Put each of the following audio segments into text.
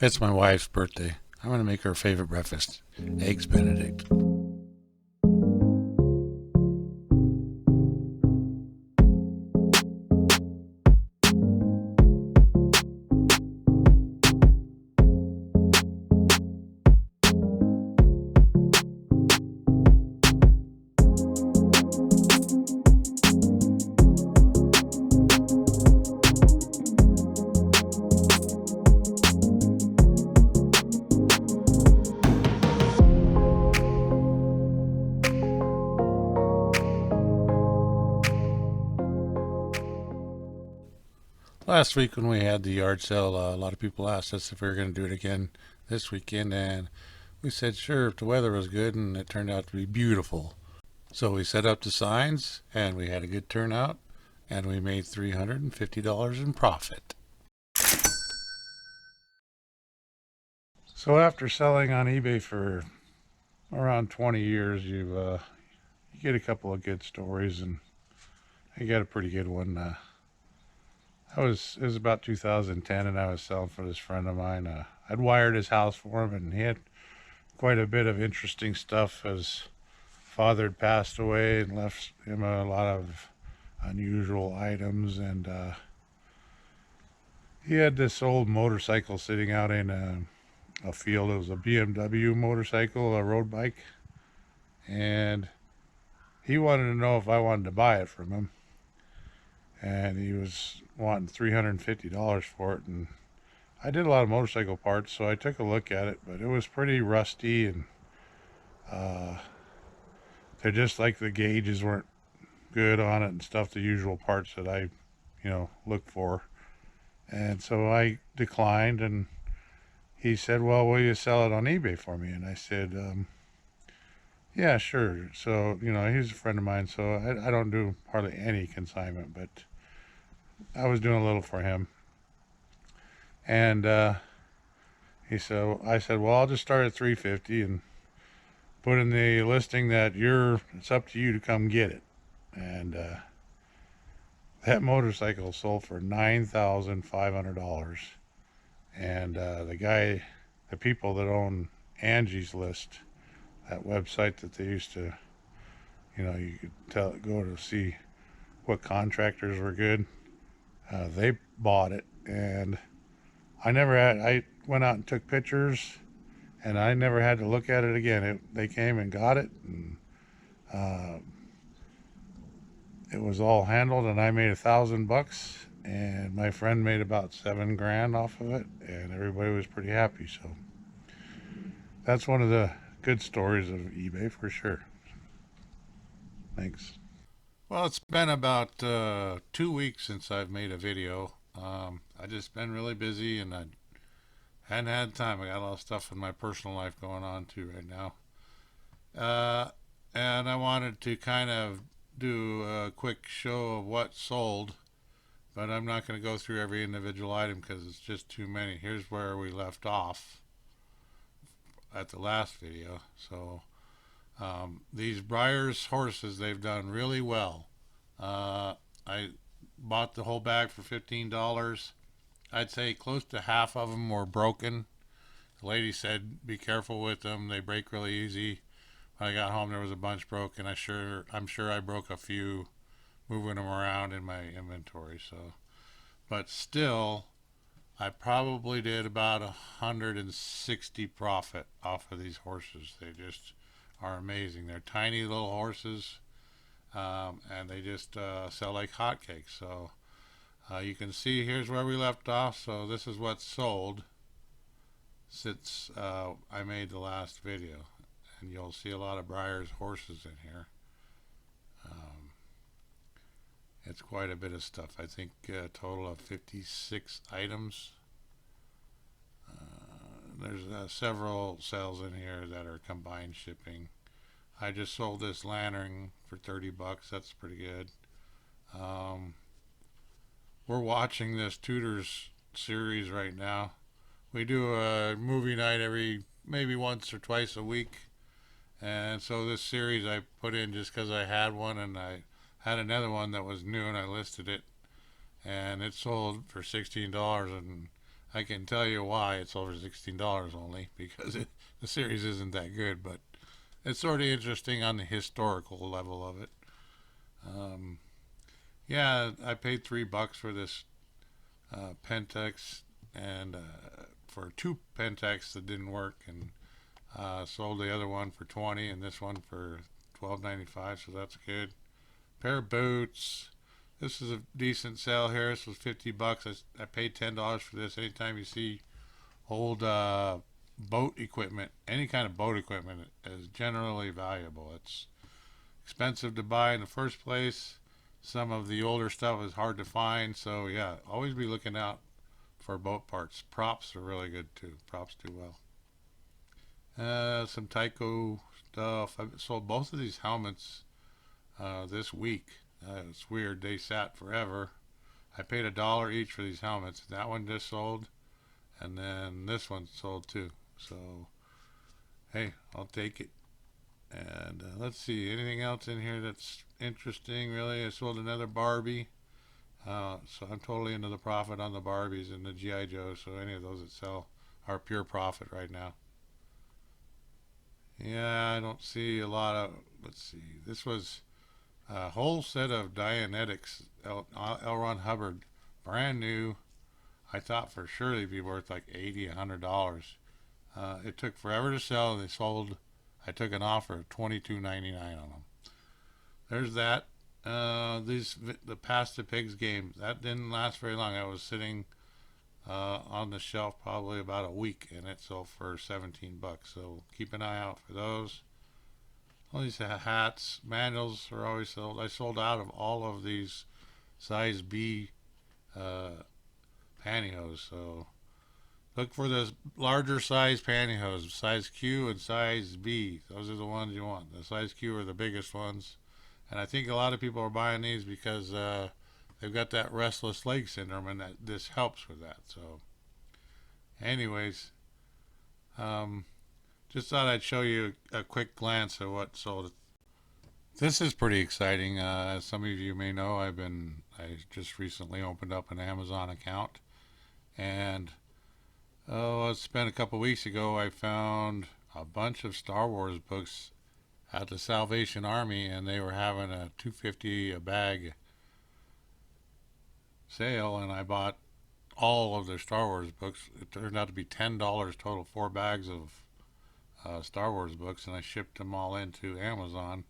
It's my wife's birthday. I'm going to make her favorite breakfast, Eggs Benedict. Last week when we had the yard sale, a lot of people asked us if we were going to do it again this weekend, and we said sure if the weather was good, and it turned out to be beautiful. So we set up the signs, and we had a good turnout, and we made $350 in profit. So after selling on eBay for around 20 years, you get a couple of good stories, and I got a pretty good one. It was about 2010, and I was selling for this friend of mine. I'd wired his house for him, and he had quite a bit of interesting stuff. His father had passed away and left him a lot of unusual items, and he had this old motorcycle sitting out in a field. It was a BMW motorcycle, a road bike, and he wanted to know if I wanted to buy it from him, and he was wanting $350 for it, and I did a lot of motorcycle parts, so I took a look at it, but it was pretty rusty, and uh, they're just like the gauges weren't good on it and stuff, the usual parts that I, look for. And so I declined, and he said, well, will you sell it on eBay for me? And I said, yeah, sure. So, he's a friend of mine, so I don't do hardly any consignment, but I was doing a little for him. And I said, well, I'll just start at 350 and put in the listing that it's up to you to come get it. And that motorcycle sold for $9,500. And the people that own Angie's List, that website that they used to, you could go to see what contractors were good. They bought it, and I went out and took pictures, and I never had to look at it again. They came and got it, and uh, it was all handled, and I made $1,000, and my friend made about 7 grand off of it, and everybody was pretty happy. So that's one of the good stories of eBay for sure. Thanks. Well, it's been about 2 weeks since I've made a video. I just been really busy, and I hadn't had time. I got a lot of stuff in my personal life going on too right now. Uh, and I wanted to kind of do a quick show of what sold, but I'm not going to go through every individual item because it's just too many. Here's where we left off at the last video. So these Briars horses, they've done really well. I bought the whole bag for $15. I'd say close to half of them were broken. The lady said, "Be careful with them; they break really easy." When I got home, there was a bunch broken. I'm sure I broke a few moving them around in my inventory. So, but still, I probably did about 160 profit off of these horses. They just are amazing. They're tiny little horses, and they just sell like hotcakes. So you can see here's where we left off. So this is what's sold since I made the last video, and you'll see a lot of Briar's horses in here. Um, it's quite a bit of stuff. I think a total of 56 items. There's several sales in here that are combined shipping. I just sold this lantern for $30. That's pretty good. Um, we're watching this Tudors series right now. We do a movie night every maybe once or twice a week, and so this series I put in just because I had one, and I had another one that was new, and I listed it, and it sold for $16, and I can tell you why it's over $16 only, because the series isn't that good, but it's sort of interesting on the historical level of it. Um, yeah, I paid $3 for this Pentex, and for two Pentex that didn't work, and sold the other one for 20, and this one for 12.95, so that's good. Pair of boots. This is a decent sale here. This was $50. I paid $10 for this. Anytime you see old boat equipment, any kind of boat equipment is generally valuable. It's expensive to buy in the first place. Some of the older stuff is hard to find, so yeah, always be looking out for boat parts. Props are really good too. Props do well. Some Tyco stuff. I sold both of these helmets this week. It's weird. They sat forever. I paid $1 each for these helmets. That one just sold, and then this one sold too. So, hey, I'll take it. And let's see, anything else in here that's interesting, really? I sold another Barbie. So I'm totally into the profit on the Barbies and the G.I. Joe. So any of those that sell are pure profit right now. Yeah, I don't see a lot of. Let's see. This was a whole set of Dianetics L. Ron Hubbard, brand new. I thought for sure they'd be worth like $80, $100. It took forever to sell. They sold. I took an offer of $22.99 on them. There's that. The Past the Pigs game that didn't last very long. I was sitting on the shelf probably about a week, and it sold for $17. So keep an eye out for those. All these hats, manuals are always sold. I sold out of all of these size B uh, pantyhose. So look for the larger size pantyhose, size Q and size B. Those are the ones you want. The size Q are the biggest ones. And I think a lot of people are buying these because they've got that restless leg syndrome, and that this helps with that. So, anyways, um, just thought I'd show you a quick glance at what sold. This is pretty exciting. As some of you may know, I just recently opened up an Amazon account, and it's been a couple weeks ago. I found a bunch of Star Wars books at the Salvation Army, and they were having a $2.50 a bag sale, and I bought all of their Star Wars books. It turned out to be $10 total, 4 bags of Star Wars books, and I shipped them all into Amazon.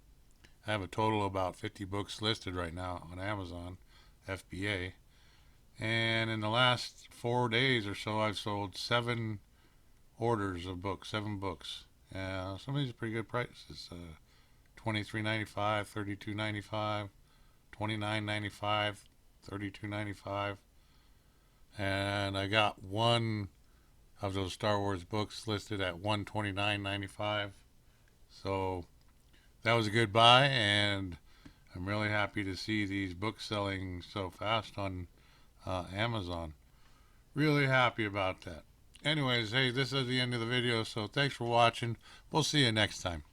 I have a total of about 50 books listed right now on Amazon, FBA. And in the last 4 days or so, I've sold 7 orders of books, 7 books. Some of these are pretty good prices. $23.95, $32.95, $29.95, $32.95, and I got one of those Star Wars books listed at $129.95. So that was a good buy, and I'm really happy to see these books selling so fast on Amazon. Really happy about that. Anyways, hey, this is the end of the video, so thanks for watching. We'll see you next time.